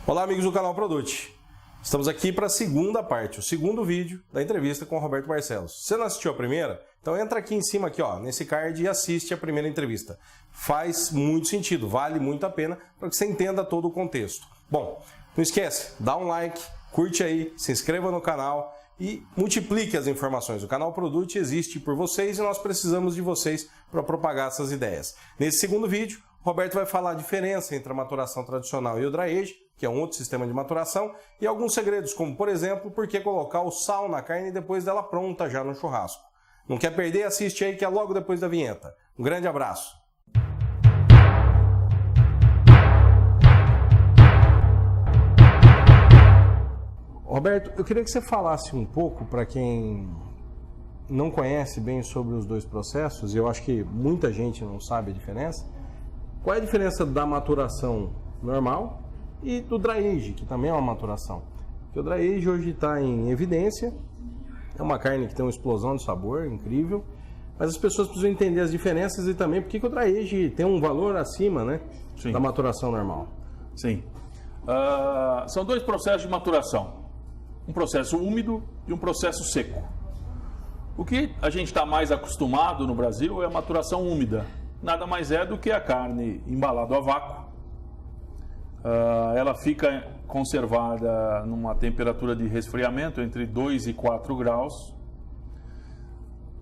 Olá, amigos do canal Produte. Estamos aqui para a segunda parte, o segundo vídeo da entrevista com o Roberto Barcelos. Se você não assistiu a primeira, então entra aqui em cima, aqui, ó, nesse card e assiste a primeira entrevista. Faz muito sentido, vale muito a pena para que você entenda todo o contexto. Bom, não esquece, dá um like, curte aí, se inscreva no canal e multiplique as informações. O canal Produte existe por vocês e nós precisamos de vocês para propagar essas ideias. Nesse segundo vídeo, o Roberto vai falar a diferença entre a maturação tradicional e o dry age, que é um outro sistema de maturação, e alguns segredos, como, por exemplo, por que colocar o sal na carne depois dela pronta já no churrasco. Não quer perder? Assiste aí que é logo depois da vinheta. Um grande abraço! Roberto, eu queria que você falasse um pouco para quem não conhece bem sobre os dois processos, e eu acho que muita gente não sabe a diferença. Qual é a diferença da maturação normal e do dry age, que também é uma maturação? Porque o dry age hoje está em evidência, é uma carne que tem uma explosão de sabor incrível, mas as pessoas precisam entender as diferenças e também porque que o dry age tem um valor acima, né, da maturação normal. Sim. São dois processos de maturação. Um processo úmido e um processo seco. O que a gente está mais acostumado no Brasil é a maturação úmida. Nada mais é do que a carne embalada a vácuo. Ela fica conservada numa temperatura de resfriamento entre 2 e 4 graus.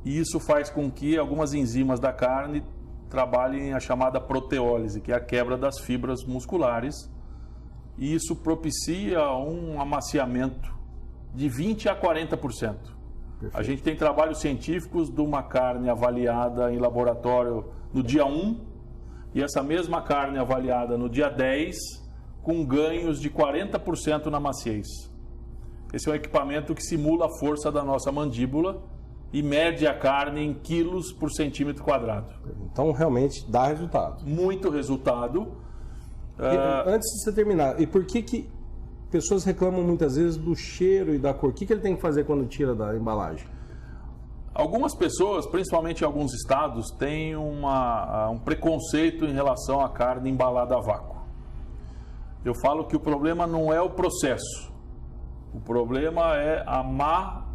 E isso faz com que algumas enzimas da carne trabalhem a chamada proteólise, que é a quebra das fibras musculares. E isso propicia um amaciamento de 20% a 40%. Perfeito. A gente tem trabalhos científicos de uma carne avaliada em laboratório no dia 1 e essa mesma carne avaliada no dia 10 com ganhos de 40% na maciez. Esse é um equipamento que simula a força da nossa mandíbula e mede a carne em quilos por centímetro quadrado. Então realmente dá resultado. Muito resultado. Antes de você terminar, e por que pessoas reclamam muitas vezes do cheiro e da cor? O que ele tem que fazer quando tira da embalagem? Algumas pessoas, principalmente em alguns estados, têm um preconceito em relação à carne embalada a vácuo. Eu falo que o problema não é o processo, o problema é a má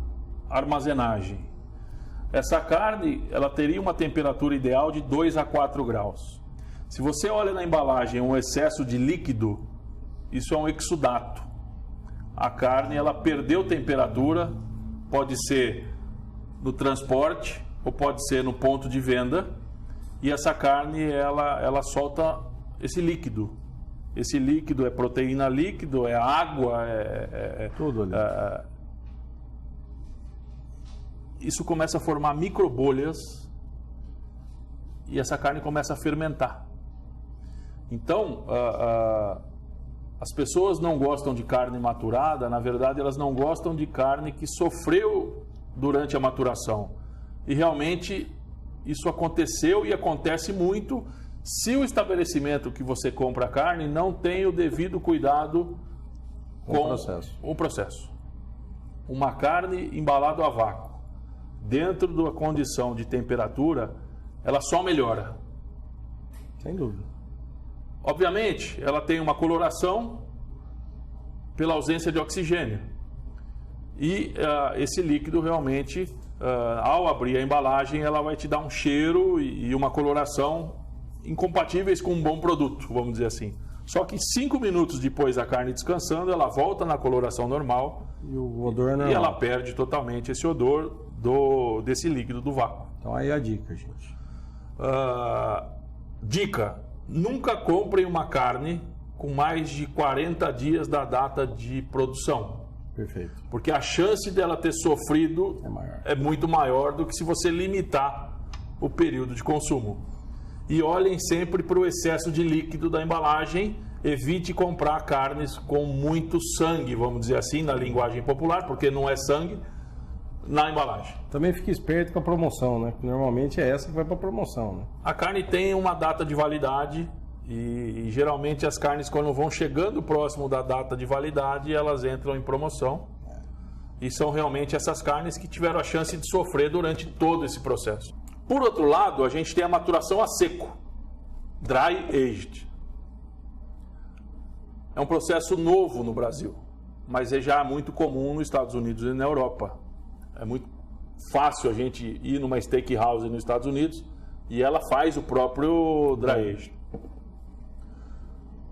armazenagem. Essa carne, ela teria uma temperatura ideal de 2 a 4 graus. Se você olha na embalagem um excesso de líquido, isso é um exudato. A carne, ela perdeu temperatura, pode ser no transporte ou pode ser no ponto de venda, e essa carne, ela solta esse líquido. Esse líquido é proteína líquido, é água, tudo ali. Isso começa a formar microbolhas e essa carne começa a fermentar. Então, as pessoas não gostam de carne maturada, na verdade elas não gostam de carne que sofreu durante a maturação. E realmente isso aconteceu e acontece muito se o estabelecimento que você compra a carne não tem o devido cuidado com o processo. Uma carne embalada a vácuo, dentro da condição de temperatura, ela só melhora. Sem dúvida. Obviamente, ela tem uma coloração pela ausência de oxigênio. E esse líquido realmente, ao abrir a embalagem, ela vai te dar um cheiro e uma coloração incompatíveis com um bom produto, vamos dizer assim. Só que 5 minutos depois da carne descansando, ela volta na coloração normal e o odor é normal. E ela perde totalmente esse odor desse líquido do vácuo. Então aí a dica, gente. Dica: nunca comprem uma carne com mais de 40 dias da data de produção. Perfeito. Porque a chance dela ter sofrido é muito maior do que se você limitar o período de consumo. E olhem sempre para o excesso de líquido da embalagem. Evite comprar carnes com muito sangue, vamos dizer assim, na linguagem popular, porque não é sangue, na embalagem. Também fique esperto com a promoção, né? Normalmente é essa que vai para promoção, né? A carne tem uma data de validade e geralmente as carnes, quando vão chegando próximo da data de validade, elas entram em promoção. E são realmente essas carnes que tiveram a chance de sofrer durante todo esse processo. Por outro lado, a gente tem a maturação a seco, dry aged. é um processo novo no Brasil, mas é já muito comum nos Estados Unidos e na Europa. É muito fácil a gente ir numa steakhouse nos Estados Unidos e ela faz o próprio dry age.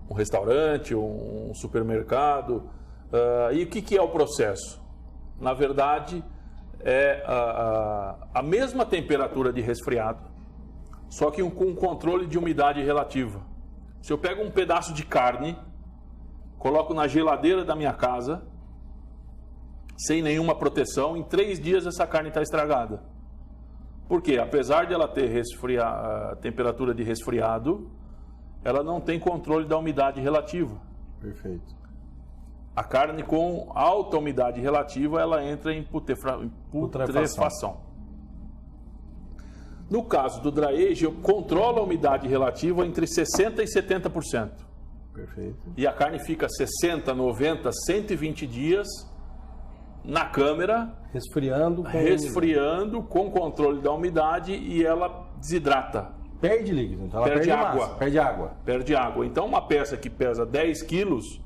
Um restaurante, um supermercado. E o que é o processo? Na verdade, é a mesma temperatura de resfriado, só que com controle de umidade relativa. Se eu pego um pedaço de carne, coloco na geladeira da minha casa, sem nenhuma proteção, em 3 dias essa carne está estragada. Por quê? Apesar de ela ter temperatura de resfriado, ela não tem controle da umidade relativa. Perfeito. A carne com alta umidade relativa, ela entra em putrefação. No caso do dry age, eu controlo a umidade relativa entre 60% e 70%. Perfeito. E a carne fica 60, 90, 120 dias na câmera, resfriando com controle da umidade, e ela desidrata. Perde líquido, então ela perde água. Perde água. Então uma peça que pesa 10 quilos,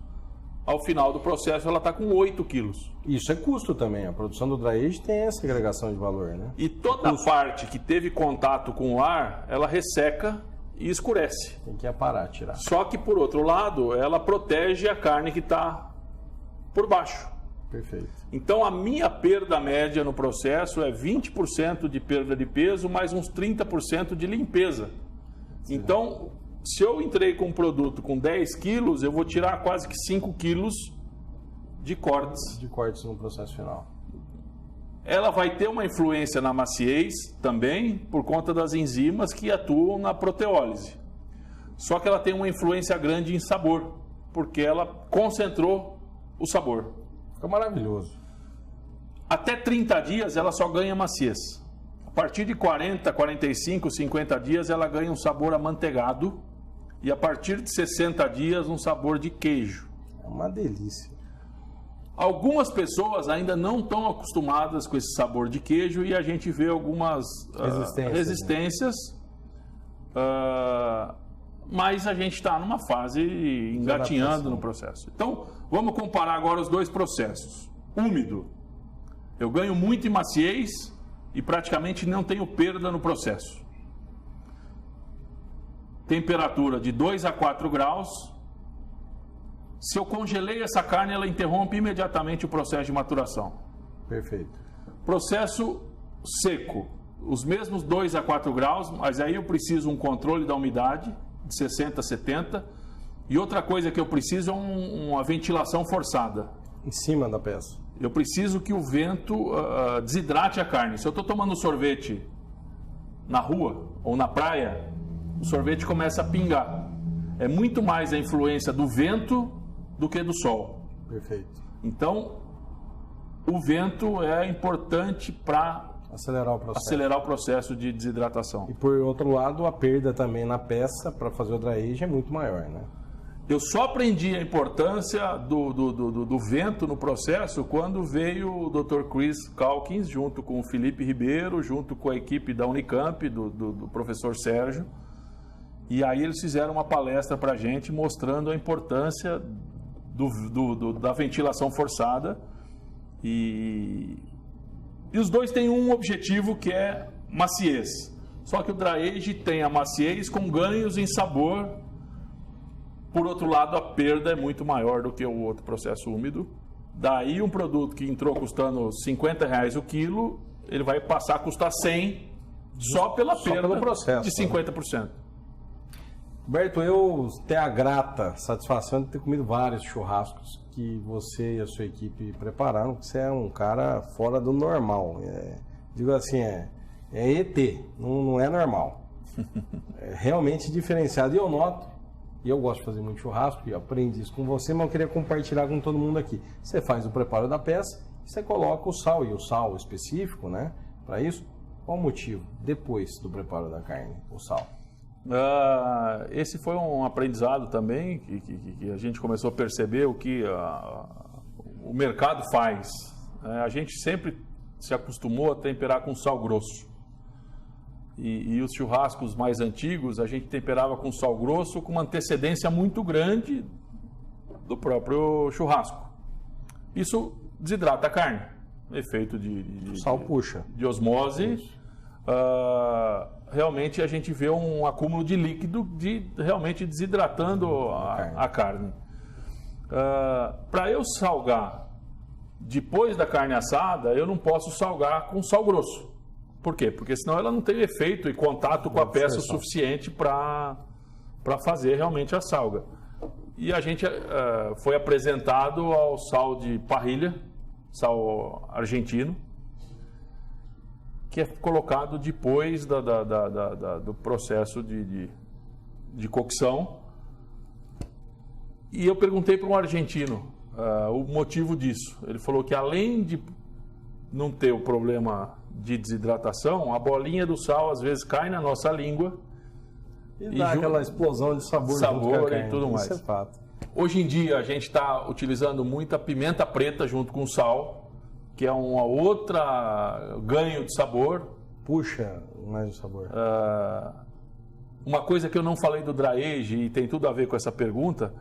ao final do processo ela está com 8 quilos. Isso é custo também. A produção do dry age tem essa agregação de valor, né? E toda a parte que teve contato com o ar, ela resseca e escurece. Tem que aparar, tirar. Só que, por outro lado, ela protege a carne que está por baixo. Perfeito. Então, a minha perda média no processo é 20% de perda de peso, mais uns 30% de limpeza. Sim. Então, se eu entrei com um produto com 10 quilos, eu vou tirar quase que 5 quilos de cortes. De cortes no processo final. Ela vai ter uma influência na maciez também, por conta das enzimas que atuam na proteólise. Só que ela tem uma influência grande em sabor, porque ela concentrou o sabor. Fica maravilhoso. Até 30 dias ela só ganha maciez. A partir de 40, 45, 50 dias ela ganha um sabor amanteigado. E a partir de 60 dias um sabor de queijo. É uma delícia. Algumas pessoas ainda não estão acostumadas com esse sabor de queijo e a gente vê algumas resistências. Mas a gente está numa fase engatinhando no processo. Então, vamos comparar agora os dois processos. Úmido. Eu ganho muito em maciez e praticamente não tenho perda no processo. Temperatura de 2 a 4 graus. Se eu congelei essa carne, ela interrompe imediatamente o processo de maturação. Perfeito. Processo seco. Os mesmos 2 a 4 graus, mas aí eu preciso um controle da umidade de 60 a 70. E outra coisa que eu preciso é uma ventilação forçada. Em cima da peça. Eu preciso que o vento desidrate a carne. Se eu estou tomando sorvete na rua ou na praia, o sorvete começa a pingar. É muito mais a influência do vento do que do sol. Perfeito. Então, o vento é importante para acelerar o processo de desidratação. E por outro lado, a perda também na peça para fazer o dry age é muito maior, né? Eu só aprendi a importância do vento no processo quando veio o Dr. Chris Calkins, junto com o Felipe Ribeiro, junto com a equipe da Unicamp, do professor Sérgio. E aí eles fizeram uma palestra para a gente mostrando a importância da ventilação forçada. E os dois têm um objetivo que é maciez. Só que o dry age tem a maciez com ganhos em sabor. Por outro lado, a perda é muito maior do que o outro processo úmido. Daí um produto que entrou custando R$50 o quilo, ele vai passar a custar 100 só pela perda pelo processo, de 50%. Roberto, eu tenho a grata satisfação de ter comido vários churrascos que você e a sua equipe prepararam. Você é um cara fora do normal. Digo assim, é ET, não é normal. É realmente diferenciado. E eu noto, e eu gosto de fazer muito churrasco, e eu aprendi isso com você, mas eu queria compartilhar com todo mundo aqui. Você faz o preparo da peça, você coloca o sal, e o sal específico, né? Para isso, qual o motivo? Depois do preparo da carne, o sal. Esse foi um aprendizado também, que a gente começou a perceber o que o mercado faz. A gente sempre se acostumou a temperar com sal grosso. E os churrascos mais antigos, a gente temperava com sal grosso com uma antecedência muito grande do próprio churrasco. Isso desidrata a carne, efeito de sal puxa. De osmose. Realmente a gente vê um acúmulo de líquido realmente desidratando a carne. Para eu salgar depois da carne assada, eu não posso salgar com sal grosso. Por quê? Porque senão ela não tem efeito e contato com a peça o suficiente para fazer realmente a salga. E a gente foi apresentado ao sal de parrilha, sal argentino, que é colocado depois do processo de cocção. E eu perguntei para um argentino o motivo disso. Ele falou que além de não ter o problema de desidratação, a bolinha do sal às vezes cai na nossa língua e dá aquela explosão de sabor e tudo mais. Isso é fato. Hoje em dia a gente está utilizando muita pimenta preta junto com sal, que é uma outra ganho de sabor. Puxa mais o sabor. Uma coisa que eu não falei do dry age e tem tudo a ver com essa pergunta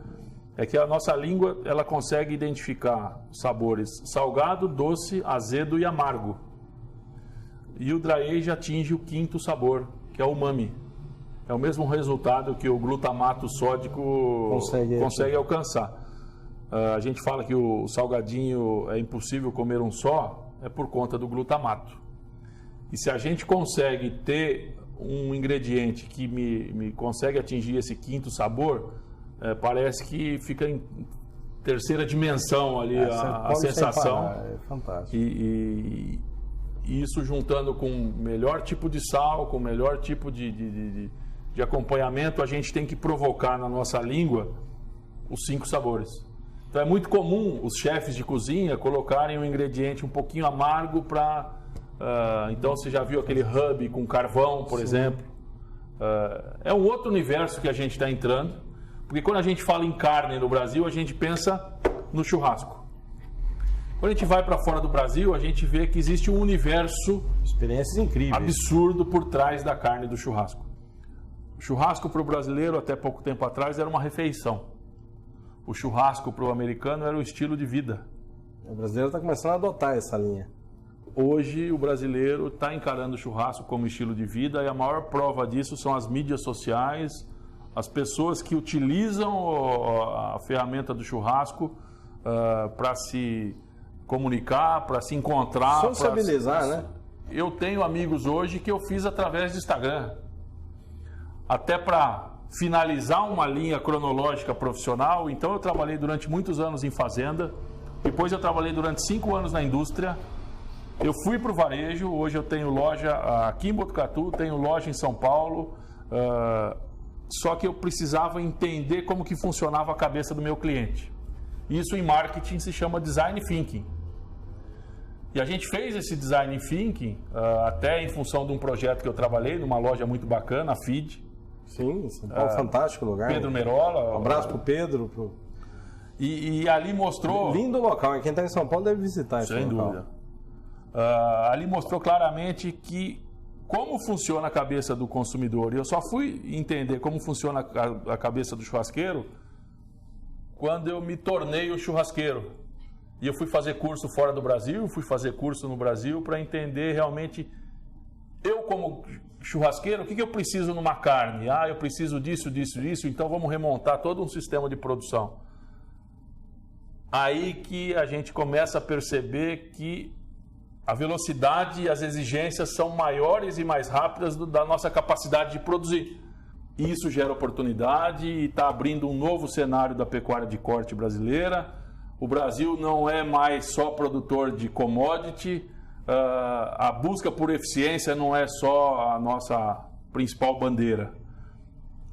é que a nossa língua ela consegue identificar sabores salgado, doce, azedo e amargo. E o dry age atinge o quinto sabor, que é o umami. É o mesmo resultado que o glutamato sódico consegue alcançar. A gente fala que o salgadinho é impossível comer um só, é por conta do glutamato. E se a gente consegue ter um ingrediente que me consegue atingir esse quinto sabor, parece que fica em terceira dimensão ali a sensação. É fantástico. E isso juntando com o melhor tipo de sal, com o melhor tipo de acompanhamento, a gente tem que provocar na nossa língua os 5 sabores. Então é muito comum os chefes de cozinha colocarem um ingrediente um pouquinho amargo para... então você já viu aquele hub com carvão, por exemplo. É um outro universo que a gente está entrando, porque quando a gente fala em carne no Brasil, a gente pensa no churrasco. Quando a gente vai para fora do Brasil, a gente vê que existe um universo experiências incríveis, absurdo por trás da carne do churrasco. O churrasco para o brasileiro, até pouco tempo atrás, era uma refeição. O churrasco para o americano era o estilo de vida. O brasileiro está começando a adotar essa linha. Hoje, o brasileiro está encarando o churrasco como estilo de vida e a maior prova disso são as mídias sociais, as pessoas que utilizam a ferramenta do churrasco para se comunicar, para se encontrar. Sociabilizar, né? Eu tenho amigos hoje que eu fiz através do Instagram. Até para finalizar uma linha cronológica profissional. Então eu trabalhei durante muitos anos em fazenda, depois eu trabalhei durante 5 anos na indústria, eu fui para o varejo, hoje eu tenho loja aqui em Botucatu, tenho loja em São Paulo, só que eu precisava entender como que funcionava a cabeça do meu cliente. Isso em marketing se chama Design Thinking. E a gente fez esse Design Thinking até em função de um projeto que eu trabalhei numa loja muito bacana, a Feed. Sim, São Paulo, fantástico lugar. Pedro né? Merola. Um abraço pro Pedro. E ali mostrou... Lindo local, quem está em São Paulo deve visitar esse local. Sem dúvida. Ali mostrou claramente que como funciona a cabeça do consumidor. E eu só fui entender como funciona a cabeça do churrasqueiro quando eu me tornei o churrasqueiro. E eu fui fazer curso fora do Brasil, fui fazer curso no Brasil para entender realmente, eu como churrasqueiro, o que eu preciso numa carne? Eu preciso disso, então vamos remontar todo um sistema de produção. Aí que a gente começa a perceber que a velocidade e as exigências são maiores e mais rápidas da nossa capacidade de produzir. Isso gera oportunidade e está abrindo um novo cenário da pecuária de corte brasileira. O Brasil não é mais só produtor de commodity, a busca por eficiência não é só a nossa principal bandeira.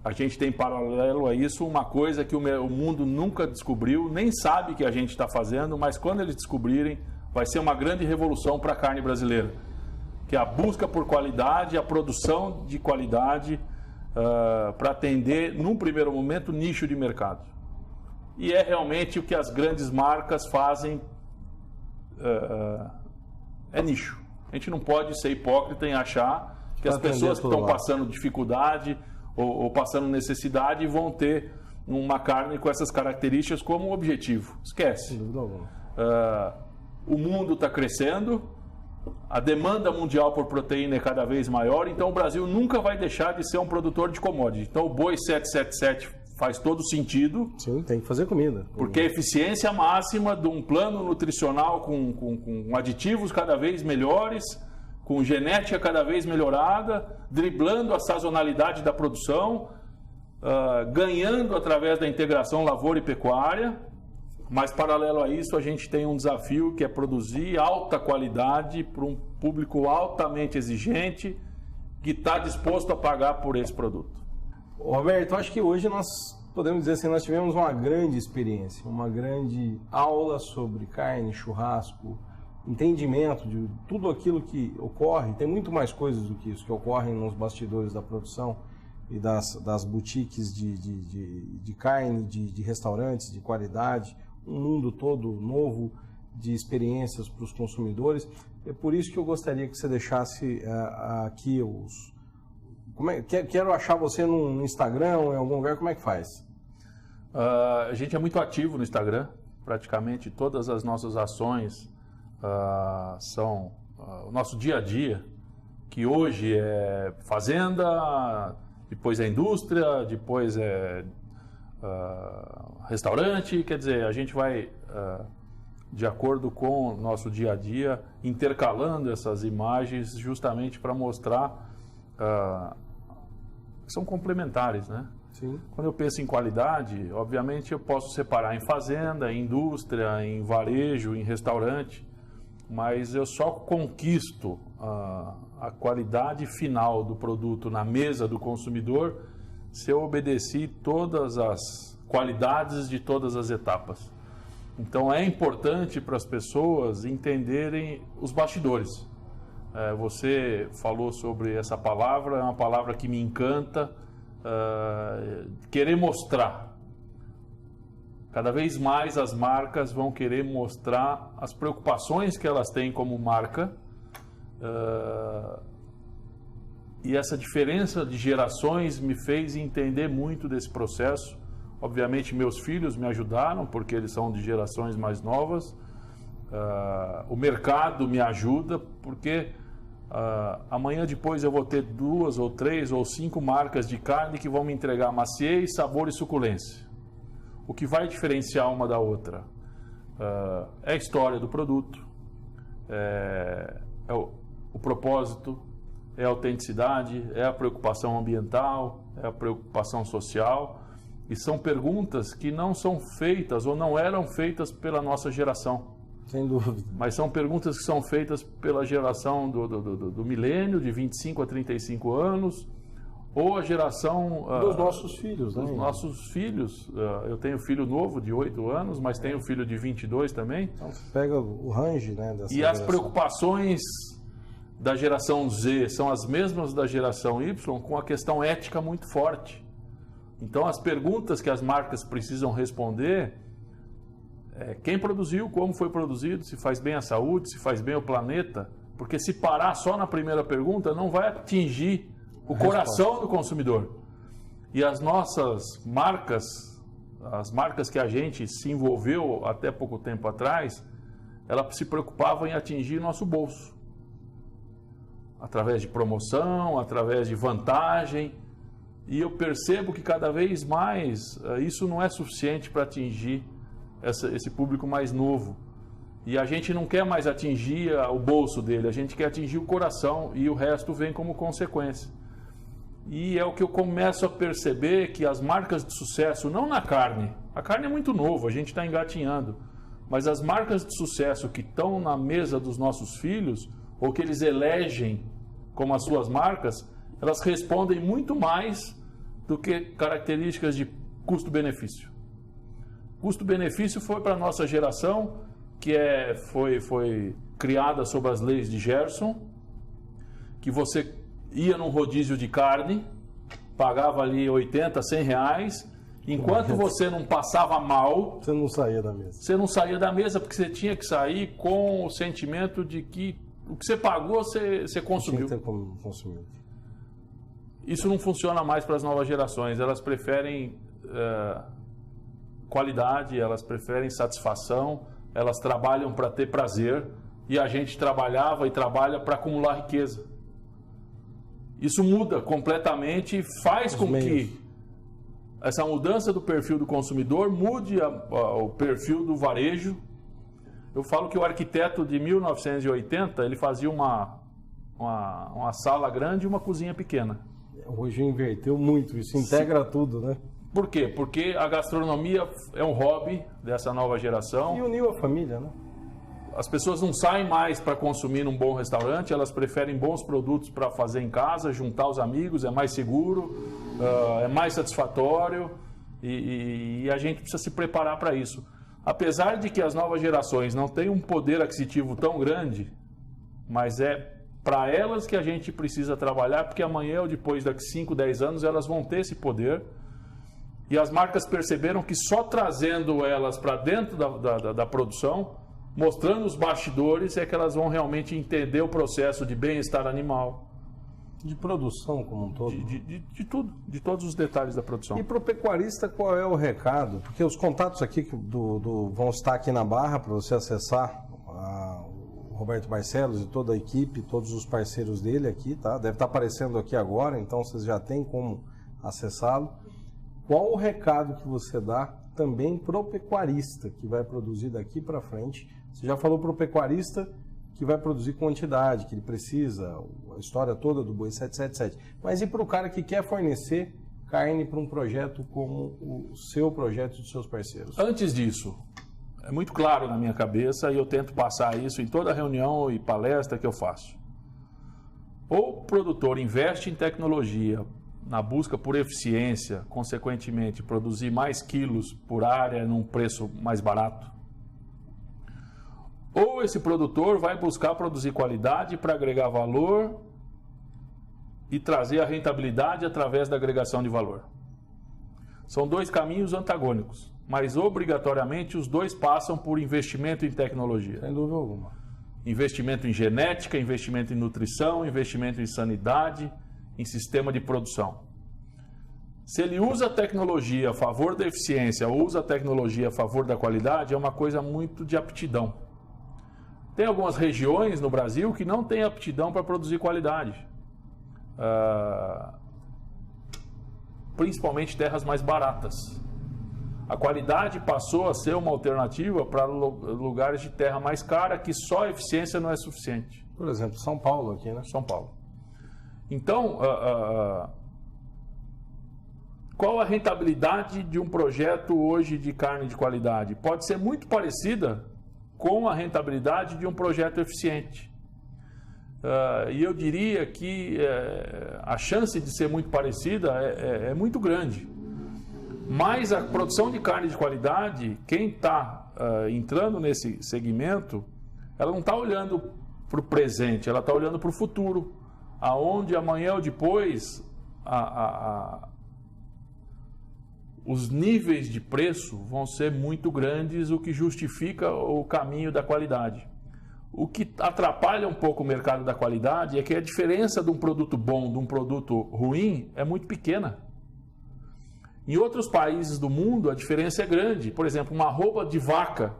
A gente tem paralelo a isso uma coisa que o mundo nunca descobriu, nem sabe que a gente está fazendo, mas quando eles descobrirem, vai ser uma grande revolução para a carne brasileira, que é a busca por qualidade, a produção de qualidade para atender, num primeiro momento, nicho de mercado. E é realmente o que as grandes marcas fazem, é nicho. A gente não pode ser hipócrita em achar que as pessoas que estão passando dificuldade ou passando necessidade vão ter numa carne com essas características como objetivo. Esquece. O mundo está crescendo, a demanda mundial por proteína é cada vez maior, então o Brasil nunca vai deixar de ser um produtor de commodity. Então o boi 777 faz todo sentido. Sim, tem que fazer comida. Porque a eficiência máxima de um plano nutricional com aditivos cada vez melhores, com genética cada vez melhorada, driblando a sazonalidade da produção, ganhando através da integração lavoura e pecuária. Mas, paralelo a isso, a gente tem um desafio que é produzir alta qualidade para um público altamente exigente que está disposto a pagar por esse produto. Roberto, acho que hoje nós podemos dizer assim, nós tivemos uma grande experiência, uma grande aula sobre carne, churrasco, entendimento de tudo aquilo que ocorre. Tem muito mais coisas do que isso que ocorrem nos bastidores da produção e das boutiques de carne, de restaurantes, de qualidade, um mundo todo novo de experiências para os consumidores. É por isso que eu gostaria que você deixasse aqui os... Quero achar você no Instagram ou em algum lugar, como é que faz? A gente é muito ativo no Instagram, praticamente todas as nossas ações são o nosso dia a dia, que hoje é fazenda, depois é indústria, depois é restaurante, quer dizer, a gente vai de acordo com o nosso dia a dia, intercalando essas imagens justamente para mostrar que são complementares, né? Sim. Quando eu penso em qualidade, obviamente eu posso separar em fazenda, em indústria, em varejo, em restaurante, mas eu só conquisto a qualidade final do produto na mesa do consumidor se eu obedeci todas as qualidades de todas as etapas. Então é importante para as pessoas entenderem os bastidores. Você falou sobre essa palavra, é uma palavra que me encanta, querer mostrar. Cada vez mais as marcas vão querer mostrar as preocupações que elas têm como marca, e essa diferença de gerações me fez entender muito desse processo. Obviamente meus filhos me ajudaram, porque eles são de gerações mais novas. O mercado me ajuda, porque amanhã depois eu vou ter 2 ou 3 ou 5 marcas de carne que vão me entregar maciez, sabor e suculência. O que vai diferenciar uma da outra é a história do produto, é o propósito, é a autenticidade, é a preocupação ambiental, é a preocupação social. E são perguntas que não são feitas ou não eram feitas pela nossa geração. Sem dúvida. Mas são perguntas que são feitas pela geração do milênio, de 25 a 35 anos, ou a geração... dos nossos filhos, né? Dos nossos filhos. Eu tenho filho novo, de 8 anos, mas tenho filho de 22 também. Então você pega o range, né, dessa E geração. as preocupações da geração Z são as mesmas da geração Y, com a questão ética muito forte. Então, as perguntas que as marcas precisam responder é quem produziu, como foi produzido, se faz bem à saúde, se faz bem ao planeta, porque se parar só na primeira pergunta, não vai atingir o coração do consumidor. E as nossas marcas, as marcas que a gente se envolveu até pouco tempo atrás, elas se preocupavam em atingir nosso bolso. Através de promoção, através de vantagem. E eu percebo que cada vez mais isso não é suficiente para atingir esse público mais novo. E a gente não quer mais atingir o bolso dele, a gente quer atingir o coração e o resto vem como consequência. E é o que eu começo a perceber que as marcas de sucesso, não na carne, a carne é muito nova, a gente está engatinhando, mas as marcas de sucesso que estão na mesa dos nossos filhos, ou que eles elegem como as suas marcas, elas respondem muito mais do que características de custo-benefício. Custo-benefício foi para a nossa geração, que foi criada sob as leis de Gerson, que você ia num rodízio de carne, pagava ali 80, 100 reais, enquanto você não passava mal... Você não saía da mesa. Você não saía da mesa porque você tinha que sair com o sentimento de que o que você pagou, você consumiu. Tinha que ter como consumido. Isso não funciona mais para as novas gerações. Elas preferem qualidade, elas preferem satisfação, elas trabalham para ter prazer, e a gente trabalhava e trabalha para acumular riqueza. Isso muda completamente e faz com que essa mudança do perfil do consumidor mude o perfil do varejo. Eu falo que o arquiteto de 1980, ele fazia uma sala grande e uma cozinha pequena. Hoje inverteu muito, isso integra tudo, né? Por quê? Porque a gastronomia é um hobby dessa nova geração. E uniu a família, né? As pessoas não saem mais para consumir num bom restaurante, elas preferem bons produtos para fazer em casa, juntar os amigos, é mais seguro, é mais satisfatório e a gente precisa se preparar para isso. Apesar de que as novas gerações não têm um poder aquisitivo tão grande, mas é para elas que a gente precisa trabalhar, porque amanhã ou depois, daqui 5, 10 anos, elas vão ter esse poder. E as marcas perceberam que só trazendo elas para dentro da produção, mostrando os bastidores, é que elas vão realmente entender o processo de bem-estar animal. De produção como um todo. De tudo, de todos os detalhes da produção. E para o pecuarista, qual é o recado? Porque os contatos aqui vão estar aqui na barra para você acessar o Roberto Barcelos e toda a equipe, todos os parceiros dele aqui, tá? Deve estar aparecendo aqui agora, então vocês já têm como acessá-lo. Qual o recado que você dá também para o pecuarista que vai produzir daqui para frente? Você já falou para o pecuarista que vai produzir quantidade, que ele precisa, a história toda do Boi 777. Mas e para o cara que quer fornecer carne para um projeto como o seu projeto e dos seus parceiros? Antes disso, é muito claro na minha cabeça e eu tento passar isso em toda reunião e palestra que eu faço. O produtor investe em tecnologia na busca por eficiência, consequentemente produzir mais quilos por área num preço mais barato. Ou esse produtor vai buscar produzir qualidade para agregar valor e trazer a rentabilidade através da agregação de valor. São dois caminhos antagônicos, mas obrigatoriamente os dois passam por investimento em tecnologia. Sem dúvida alguma. Investimento em genética, investimento em nutrição, investimento em sanidade, em sistema de produção. Se ele usa a tecnologia a favor da eficiência ou usa a tecnologia a favor da qualidade, é uma coisa muito de aptidão. Tem algumas regiões no Brasil que não têm aptidão para produzir qualidade. Principalmente terras mais baratas. A qualidade passou a ser uma alternativa para lugares de terra mais cara, que só a eficiência não é suficiente. Por exemplo, São Paulo aqui, né? São Paulo. Então, qual a rentabilidade de um projeto hoje de carne de qualidade? Pode ser muito parecida com a rentabilidade de um projeto eficiente. E eu diria que a chance de ser muito parecida é muito grande. Mas a produção de carne de qualidade, quem está entrando nesse segmento, ela não está olhando para o presente, ela está olhando para o futuro, aonde amanhã ou depois os níveis de preço vão ser muito grandes, o que justifica o caminho da qualidade. O que atrapalha um pouco o mercado da qualidade é que a diferença de um produto bom de um produto ruim é muito pequena. Em outros países do mundo, a diferença é grande. Por exemplo, uma arroba de vaca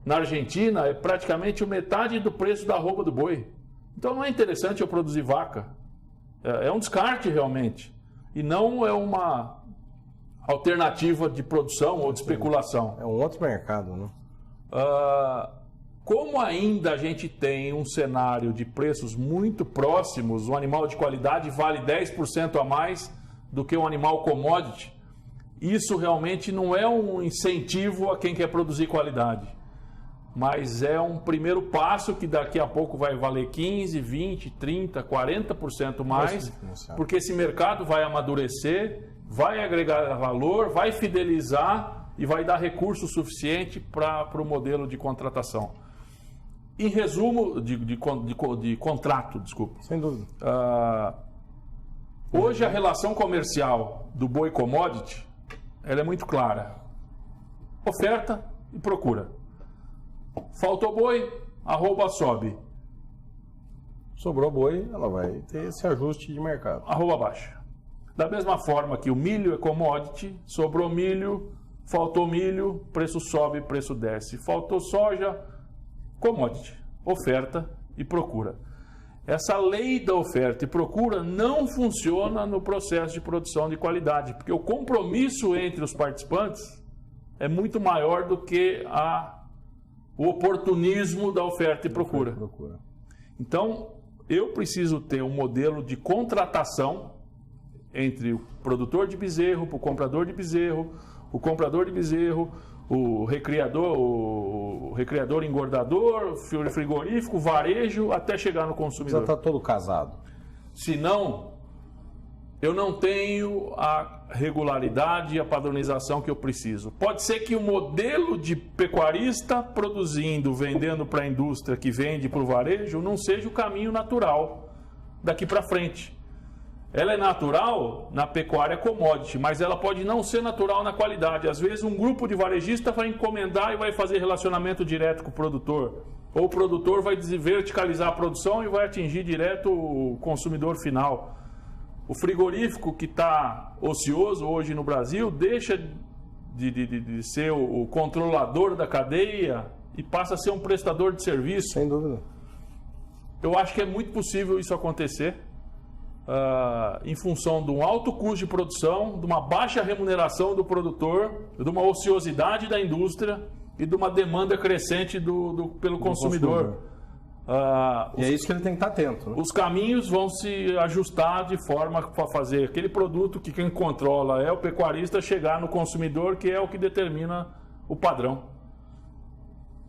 na Argentina é praticamente metade do preço da arroba do boi. Então não é interessante eu produzir vaca. É um descarte realmente. E não é uma alternativa de produção ou de especulação. É um outro mercado, né? Como ainda a gente tem um cenário de preços muito próximos, um animal de qualidade vale 10% a mais do que um animal commodity, isso realmente não é um incentivo a quem quer produzir qualidade, mas é um primeiro passo que daqui a pouco vai valer 15, 20, 30, 40% mais, porque esse mercado vai amadurecer, vai agregar valor, vai fidelizar e vai dar recurso suficiente para o modelo de contratação. Em resumo, de contrato, desculpa. Sem dúvida. Hoje a relação comercial do boi commodity, ela é muito clara. Oferta e procura. Faltou boi, arroba sobe. Sobrou boi, ela vai ter esse ajuste de mercado. Arroba baixa. Da mesma forma que o milho é commodity, sobrou milho, Faltou milho, preço sobe, preço desce. Faltou soja, commodity, oferta e procura. Essa lei da oferta e procura não funciona no processo de produção de qualidade, porque o compromisso entre os participantes é muito maior do que o oportunismo da oferta e procura. Então, eu preciso ter um modelo de contratação entre o produtor de bezerro, o comprador de bezerro, o recriador engordador, frigorífico, varejo, até chegar no consumidor. Já está todo casado. Senão, eu não tenho a regularidade e a padronização que eu preciso. Pode ser que o modelo de pecuarista produzindo, vendendo para a indústria que vende para o varejo, não seja o caminho natural daqui para frente. Ela é natural na pecuária commodity, mas ela pode não ser natural na qualidade. Às vezes um grupo de varejista vai encomendar e vai fazer relacionamento direto com o produtor. Ou o produtor vai verticalizar a produção e vai atingir direto o consumidor final. O frigorífico que está ocioso hoje no Brasil deixa de ser o controlador da cadeia e passa a ser um prestador de serviço. Sem dúvida. Eu acho que é muito possível isso acontecer. Em função de um alto custo de produção, de uma baixa remuneração do produtor, de uma ociosidade da indústria e de uma demanda crescente pelo consumidor. E é isso que ele tem que estar atento. Né? Os caminhos vão se ajustar de forma para fazer aquele produto que quem controla é o pecuarista chegar no consumidor, que é o que determina o padrão.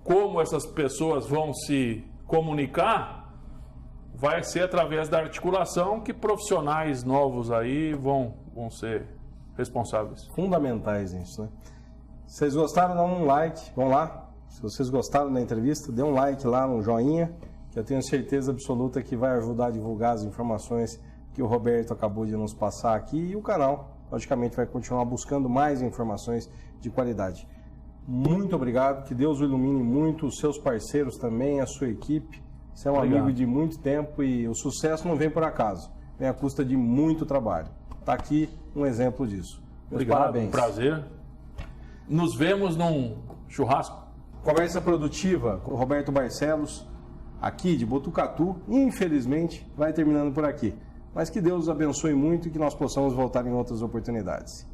Como essas pessoas vão se comunicar vai ser através da articulação que profissionais novos aí vão ser responsáveis. Fundamentais isso, né? Se vocês gostaram, dá um like, vão lá. Se vocês gostaram da entrevista, dê um like lá, um joinha, que eu tenho certeza absoluta que vai ajudar a divulgar as informações que o Roberto acabou de nos passar aqui, e o canal, logicamente, vai continuar buscando mais informações de qualidade. Muito obrigado, que Deus o ilumine muito, os seus parceiros também, a sua equipe. Você é um amigo de muito tempo e o sucesso não vem por acaso, vem à custa de muito trabalho. Está aqui um exemplo disso. Obrigado, parabéns. Um prazer. Nos vemos num churrasco. Conversa produtiva com o Roberto Barcelos, aqui de Botucatu. Infelizmente, vai terminando por aqui. Mas que Deus os abençoe muito e que nós possamos voltar em outras oportunidades.